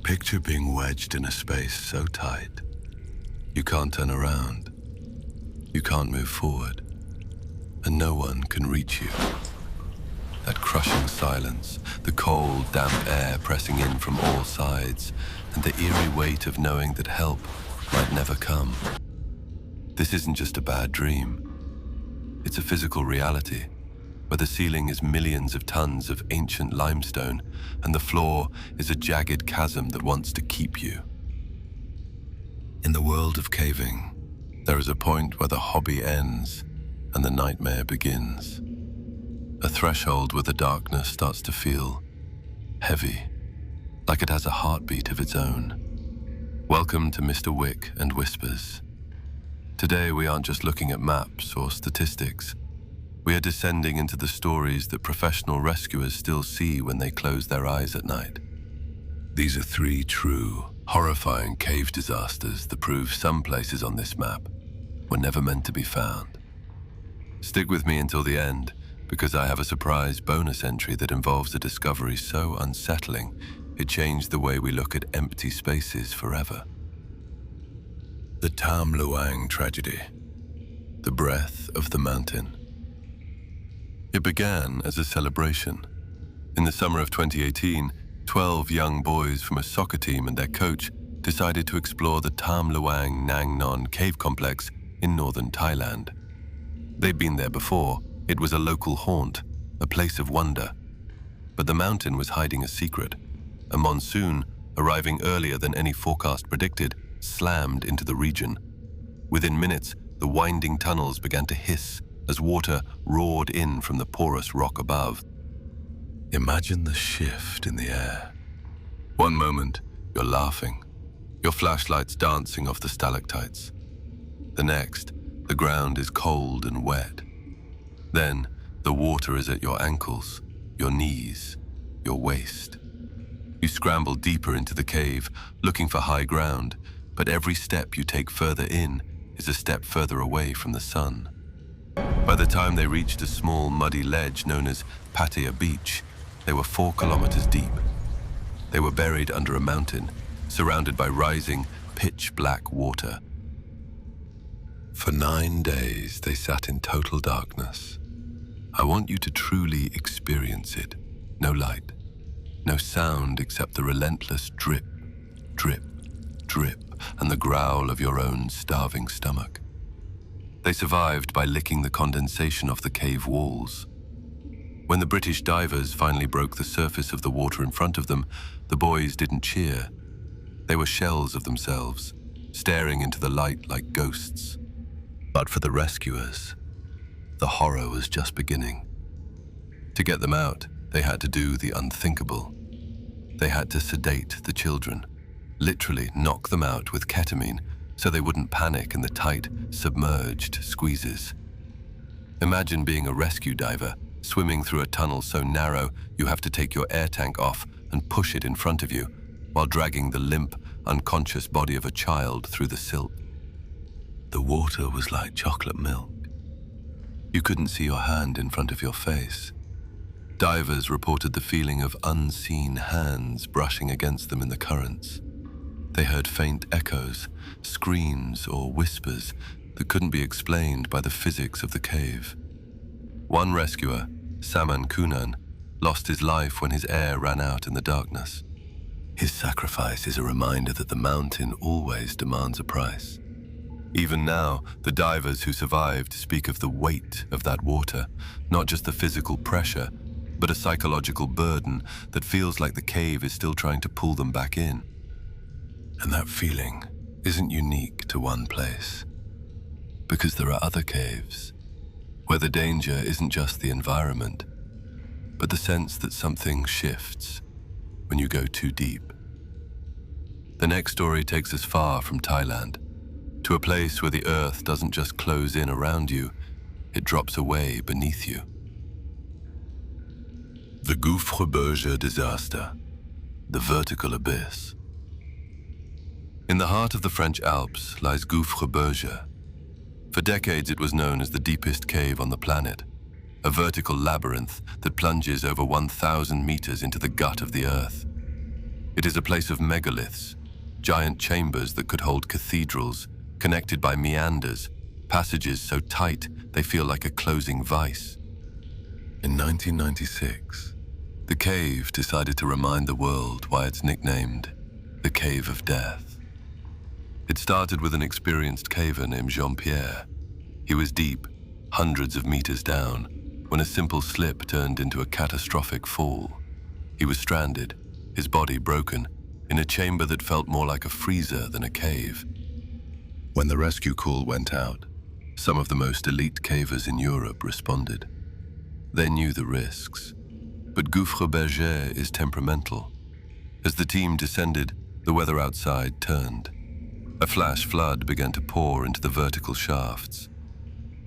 Picture being wedged in a space so tight, you can't turn around, you can't move forward, and no one can reach you. That crushing silence, the cold, damp air pressing in from all sides, and the eerie weight of knowing that help might never come. This isn't just a bad dream. It's a physical reality, where the ceiling is millions of tons of ancient limestone, and the floor is a jagged chasm that wants to keep you. In the world of caving, there is a point where the hobby ends and the nightmare begins. A threshold where the darkness starts to feel heavy, like it has a heartbeat of its own. Welcome to Mr. Wick and Whispers. Today we aren't just looking at maps or statistics. We are descending into the stories that professional rescuers still see when they close their eyes at night. These are 3 true, horrifying cave disasters that prove some places on this map were never meant to be found. Stick with me until the end, because I have a surprise bonus entry that involves a discovery so unsettling it changed the way we look at empty spaces forever. The Tam Luang tragedy, the breath of the mountain. It began as a celebration. In the summer of 2018, 12 young boys from a soccer team and their coach decided to explore the Tam Luang Nang Non cave complex in northern Thailand. They'd been there before. It was a local haunt, a place of wonder. But the mountain was hiding a secret. A monsoon, arriving earlier than any forecast predicted, slammed into the region. Within minutes, the winding tunnels began to hiss as water roared in from the porous rock above. Imagine the shift in the air. One moment, you're laughing, your flashlights dancing off the stalactites. The next, the ground is cold and wet. Then, the water is at your ankles, your knees, your waist. You scramble deeper into the cave, looking for high ground, but every step you take further in is a step further away from the sun. By the time they reached a small muddy ledge known as Pattaya Beach, they were 4 kilometers deep. They were buried under a mountain, surrounded by rising, pitch-black water. For 9 days, they sat in total darkness. I want you to truly experience it. No light, no sound except the relentless drip, drip, drip, and the growl of your own starving stomach. They survived by licking the condensation off the cave walls. When the British divers finally broke the surface of the water in front of them, the boys didn't cheer. They were shells of themselves, staring into the light like ghosts. But for the rescuers, the horror was just beginning. To get them out, they had to do the unthinkable. They had to sedate the children, literally knock them out with ketamine so they wouldn't panic in the tight, submerged squeezes. Imagine being a rescue diver, swimming through a tunnel so narrow you have to take your air tank off and push it in front of you, while dragging the limp, unconscious body of a child through the silt. The water was like chocolate milk. You couldn't see your hand in front of your face. Divers reported the feeling of unseen hands brushing against them in the currents. They heard faint echoes, screams or whispers that couldn't be explained by the physics of the cave. One rescuer, Saman Kunan, lost his life when his air ran out in the darkness. His sacrifice is a reminder that the mountain always demands a price. Even now, the divers who survived speak of the weight of that water, not just the physical pressure, but a psychological burden that feels like the cave is still trying to pull them back in. And that feeling isn't unique to one place, because there are other caves where the danger isn't just the environment, but the sense that something shifts when you go too deep. The next story takes us far from Thailand, to a place where the earth doesn't just close in around you, it drops away beneath you. The Gouffre Berger disaster, the vertical abyss. In the heart of the French Alps lies Gouffre Berger. For decades it was known as the deepest cave on the planet, a vertical labyrinth that plunges over 1,000 meters into the gut of the earth. It is a place of megaliths, giant chambers that could hold cathedrals, connected by meanders, passages so tight they feel like a closing vice. In 1996, the cave decided to remind the world why it's nicknamed the Cave of Death. It started with an experienced caver named Jean-Pierre. He was deep, hundreds of meters down, when a simple slip turned into a catastrophic fall. He was stranded, his body broken, in a chamber that felt more like a freezer than a cave. When the rescue call went out, some of the most elite cavers in Europe responded. They knew the risks, but Gouffre Berger is temperamental. As the team descended, the weather outside turned. A flash flood began to pour into the vertical shafts.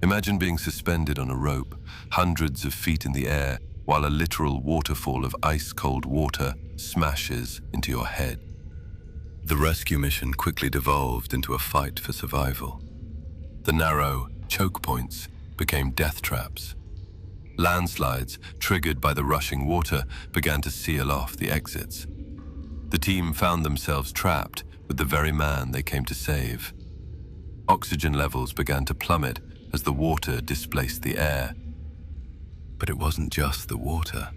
Imagine being suspended on a rope, hundreds of feet in the air, while a literal waterfall of ice-cold water smashes into your head. The rescue mission quickly devolved into a fight for survival. The narrow choke points became death traps. Landslides, triggered by the rushing water, began to seal off the exits. The team found themselves trapped with the very man they came to save. Oxygen levels began to plummet as the water displaced the air. But it wasn't just the water.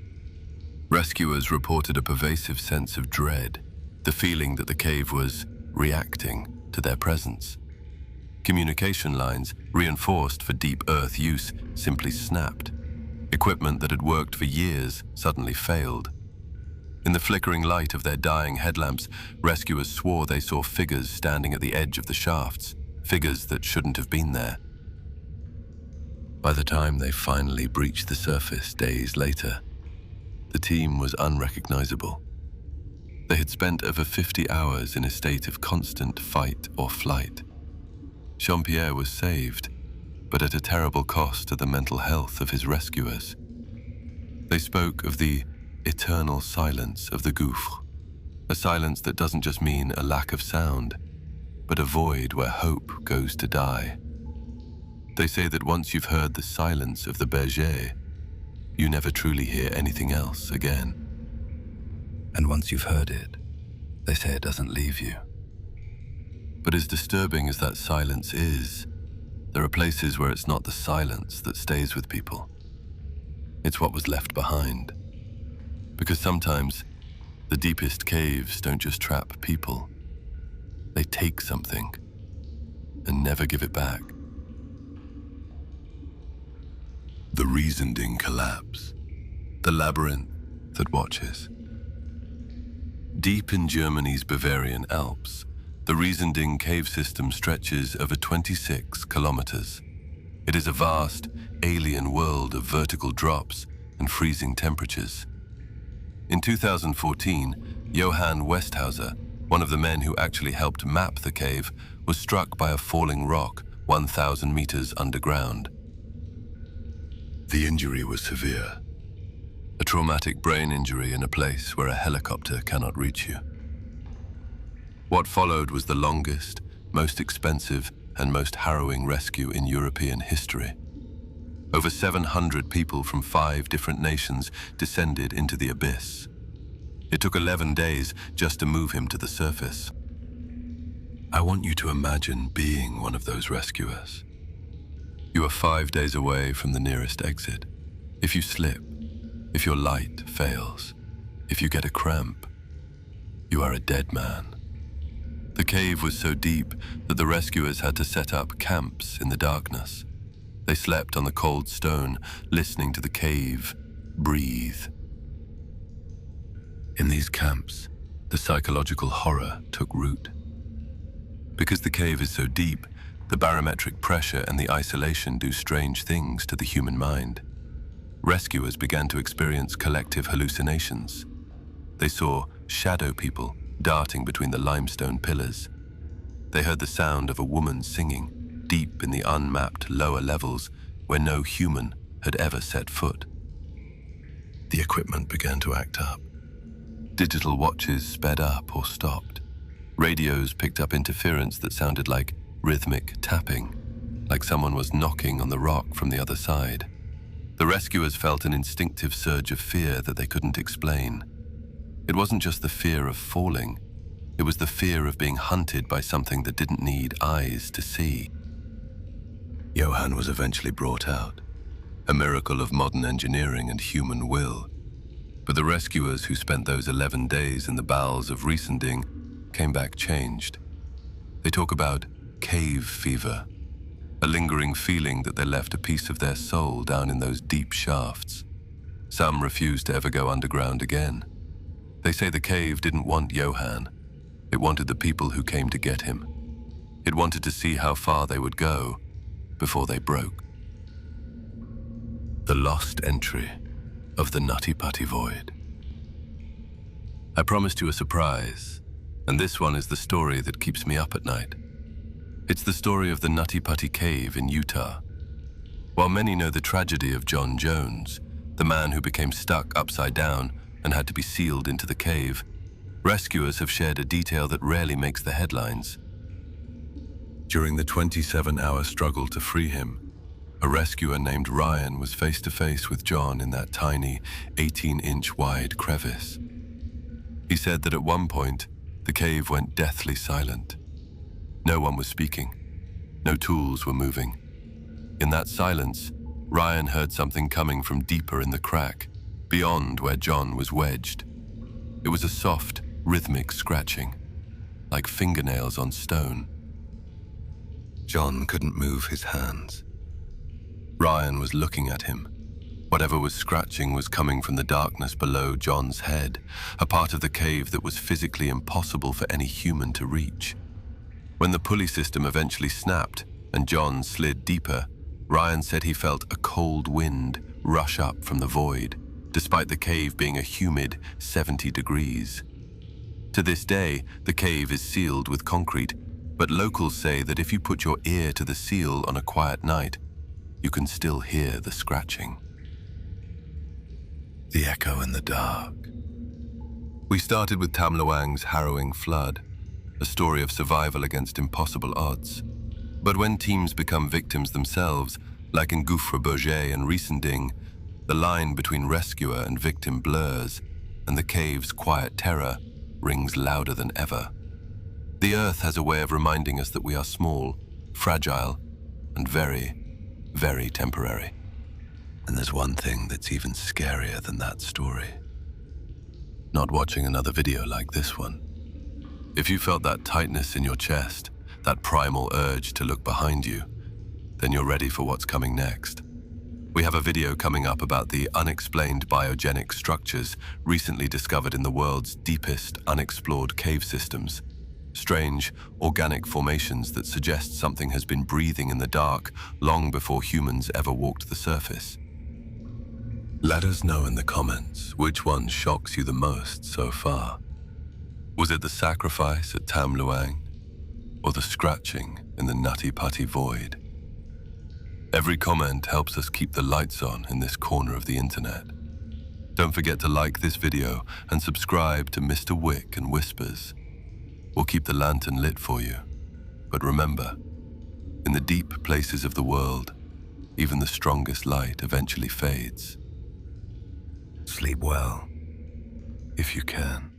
Rescuers reported a pervasive sense of dread, the feeling that the cave was reacting to their presence. Communication lines, reinforced for deep earth use, simply snapped. Equipment that had worked for years suddenly failed. In the flickering light of their dying headlamps, rescuers swore they saw figures standing at the edge of the shafts, figures that shouldn't have been there. By the time they finally breached the surface days later, the team was unrecognizable. They had spent over 50 hours in a state of constant fight or flight. Jean-Pierre was saved, but at a terrible cost to the mental health of his rescuers. They spoke of the eternal silence of the gouffre, a silence that doesn't just mean a lack of sound, but a void where hope goes to die. They say that once you've heard the silence of the berger, you never truly hear anything else again. And once you've heard it, they say it doesn't leave you. But as disturbing as that silence is, there are places where it's not the silence that stays with people. It's what was left behind. Because sometimes, the deepest caves don't just trap people. They take something and never give it back. The Riesending collapse, the labyrinth that watches. Deep in Germany's Bavarian Alps, the Riesending cave system stretches over 26 kilometers. It is a vast, alien world of vertical drops and freezing temperatures. In 2014, Johann Westhauser, one of the men who actually helped map the cave, was struck by a falling rock 1,000 meters underground. The injury was severe, a traumatic brain injury in a place where a helicopter cannot reach you. What followed was the longest, most expensive, and most harrowing rescue in European history. Over 700 people from 5 different nations descended into the abyss. It took 11 days just to move him to the surface. I want you to imagine being one of those rescuers. You are 5 days away from the nearest exit. If you slip, if your light fails, if you get a cramp, you are a dead man. The cave was so deep that the rescuers had to set up camps in the darkness. They slept on the cold stone, listening to the cave breathe. In these camps, the psychological horror took root. Because the cave is so deep, the barometric pressure and the isolation do strange things to the human mind. Rescuers began to experience collective hallucinations. They saw shadow people darting between the limestone pillars. They heard the sound of a woman singing deep in the unmapped lower levels where no human had ever set foot. The equipment began to act up. Digital watches sped up or stopped. Radios picked up interference that sounded like rhythmic tapping, like someone was knocking on the rock from the other side. The rescuers felt an instinctive surge of fear that they couldn't explain. It wasn't just the fear of falling, it was the fear of being hunted by something that didn't need eyes to see. Johan was eventually brought out, a miracle of modern engineering and human will. But the rescuers who spent those 11 days in the bowels of Riesending came back changed. They talk about cave fever, a lingering feeling that they left a piece of their soul down in those deep shafts. Some refused to ever go underground again. They say the cave didn't want Johan. It wanted the people who came to get him. It wanted to see how far they would go before they broke. The lost entry of the Nutty Putty Void. I promised you a surprise, and this one is the story that keeps me up at night. It's the story of the Nutty Putty Cave in Utah. While many know the tragedy of John Jones, the man who became stuck upside down and had to be sealed into the cave, rescuers have shared a detail that rarely makes the headlines. During the 27-hour struggle to free him, a rescuer named Ryan was face to face with John in that tiny 18-inch wide crevice. He said that at one point, the cave went deathly silent. No one was speaking. No tools were moving. In that silence, Ryan heard something coming from deeper in the crack, beyond where John was wedged. It was a soft, rhythmic scratching, like fingernails on stone. John couldn't move his hands. Ryan was looking at him. Whatever was scratching was coming from the darkness below John's head, a part of the cave that was physically impossible for any human to reach. When the pulley system eventually snapped and John slid deeper, Ryan said he felt a cold wind rush up from the void, despite the cave being a humid 70 degrees. To this day, the cave is sealed with concrete, but locals say that if you put your ear to the seal on a quiet night, you can still hear the scratching. The echo in the dark. We started with Tam Luang's harrowing flood, a story of survival against impossible odds. But when teams become victims themselves, like in Gouffre Bourget and Riesending, the line between rescuer and victim blurs, and the cave's quiet terror rings louder than ever. The earth has a way of reminding us that we are small, fragile, and very, very temporary. And there's one thing that's even scarier than that story. Not watching another video like this one. If you felt that tightness in your chest, that primal urge to look behind you, then you're ready for what's coming next. We have a video coming up about the unexplained biogenic structures recently discovered in the world's deepest unexplored cave systems. Strange, organic formations that suggest something has been breathing in the dark long before humans ever walked the surface. Let us know in the comments which one shocks you the most so far. Was it the sacrifice at Tam Luang, or the scratching in the Nutty Putty Void? Every comment helps us keep the lights on in this corner of the internet. Don't forget to like this video and subscribe to Mr. Wick and Whispers. We'll keep the lantern lit for you. But remember, in the deep places of the world, even the strongest light eventually fades. Sleep well, if you can.